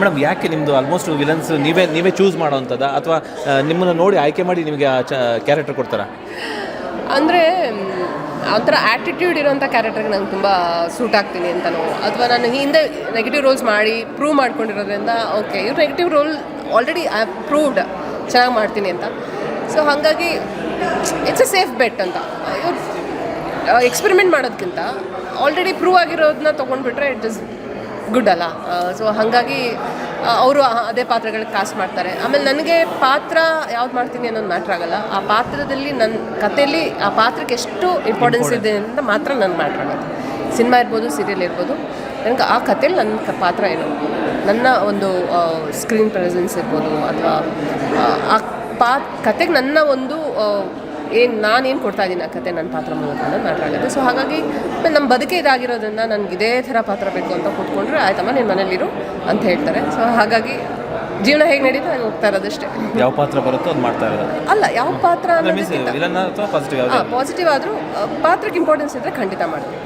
Madam ಯಾಕೆ ನಿಮ್ಮದು almost villains ನೀವೇ ಚೂಸ್ ಮಾಡೋವಂಥದ್ದು ಅಥವಾ ನಿಮ್ಮನ್ನು ನೋಡಿ ಆಯ್ಕೆ ಮಾಡಿ ನಿಮಗೆ ಆ ಕ್ಯಾರೆಕ್ಟರ್ ಕೊಡ್ತಾರಾ? ಅಂದರೆ ಒಂಥರ ಆ್ಯಟಿಟ್ಯೂಡ್ ಇರೋಂಥ ಕ್ಯಾರೆಕ್ಟರ್ಗೆ ನಂಗೆ ತುಂಬ ಸೂಟ್ ಆಗ್ತೀನಿ ಅಂತನೋ, ಅಥವಾ ನಾನು ಹಿಂದೆ ನೆಗೆಟಿವ್ ರೋಲ್ಸ್ ಮಾಡಿ ಪ್ರೂವ್ ಮಾಡ್ಕೊಂಡಿರೋದ್ರಿಂದ ಓಕೆ ಇವ್ರು negative role already I have proved ಚೆನ್ನಾಗಿ ಮಾಡ್ತೀನಿ ಅಂತ. ಸೊ ಹಾಗಾಗಿ ಇಟ್ಸ್ ಎ ಸೇಫ್ ಬೆಟ್ ಅಂತ. ಇವ್ರು ಎಕ್ಸ್ಪೆರಿಮೆಂಟ್ ಮಾಡೋದಕ್ಕಿಂತ ಆಲ್ರೆಡಿ ಪ್ರೂವ್ ಆಗಿರೋದನ್ನ ತೊಗೊಂಡ್ಬಿಟ್ರೆ ಇಟ್ ಇಸ್ ಗುಡ್ ಅಲ್ಲ. ಸೊ ಹಾಗಾಗಿ ಅವರು ಅದೇ ಪಾತ್ರಗಳಿಗೆ ಕಾಸ್ಟ್ ಮಾಡ್ತಾರೆ. ಆಮೇಲೆ ನನಗೆ ಪಾತ್ರ ಯಾವ್ದು ಮಾಡ್ತೀನಿ ಅನ್ನೋದು ಮ್ಯಾಟ್ರ್ ಆಗೋಲ್ಲ. ಆ ಪಾತ್ರದಲ್ಲಿ ನನ್ನ ಕಥೆಯಲ್ಲಿ ಆ ಪಾತ್ರಕ್ಕೆ ಎಷ್ಟು ಇಂಪಾರ್ಟೆನ್ಸ್ ಇದೆ ಅಂತ ಮಾತ್ರ ನನ್ನ ಮ್ಯಾಟ್ರ್ ಆಗೋದು. ಸಿನಿಮಾ ಇರ್ಬೋದು, ಸೀರಿಯಲ್ ಇರ್ಬೋದು, ನನಗೆ ಆ ಕಥೆಯಲ್ಲಿ ನನ್ನ ಪಾತ್ರ ಏನು, ನನ್ನ ಒಂದು ಸ್ಕ್ರೀನ್ ಪ್ರೆಸೆನ್ಸ್ ಇರ್ಬೋದು, ಅಥವಾ ಆ ಕತೆಗೆ ನನ್ನ ಒಂದು ನಾನೇನು ಕೊಡ್ತಾ ಇದ್ದೀನಿ ಆ ಕತೆ ನನ್ನ ಪಾತ್ರ ಮೂಲಕ ಅನ್ನೋದು ಮ್ಯಾಟ್ರ್ ಆಗುತ್ತೆ. ಸೊ ಹಾಗಾಗಿ ನಮ್ಮ ಬದುಕೆ ಇದಾಗಿರೋದ್ರಿಂದ ನನಗೆ ಇದೇ ಥರ ಪಾತ್ರ ಬೇಕು ಅಂತ ಕೂತ್ಕೊಂಡ್ರೆ ಆಯ್ತಮ್ಮ ನೀನು ಮನೇಲಿರು ಅಂತ ಹೇಳ್ತಾರೆ. ಸೊ ಹಾಗಾಗಿ ಜೀವನ ಹೇಗೆ ನಡೀತಾ ನಾನು ಹೋಗ್ತಾ ಇರೋದಷ್ಟೇ. ಯಾವ ಪಾತ್ರ ಬರುತ್ತೋ ಅದು ಮಾಡ್ತಾ ಇರೋದು ಅಲ್ಲ, ಯಾವ ಪಾತ್ರ ಪಾಸಿಟಿವ್ ಪಾಸಿಟಿವ್ ಆದರೂ ಪಾತ್ರಕ್ಕೆ ಇಂಪಾರ್ಟೆನ್ಸ್ ಇದ್ದರೆ ಖಂಡಿತ ಮಾಡ್ತೀನಿ.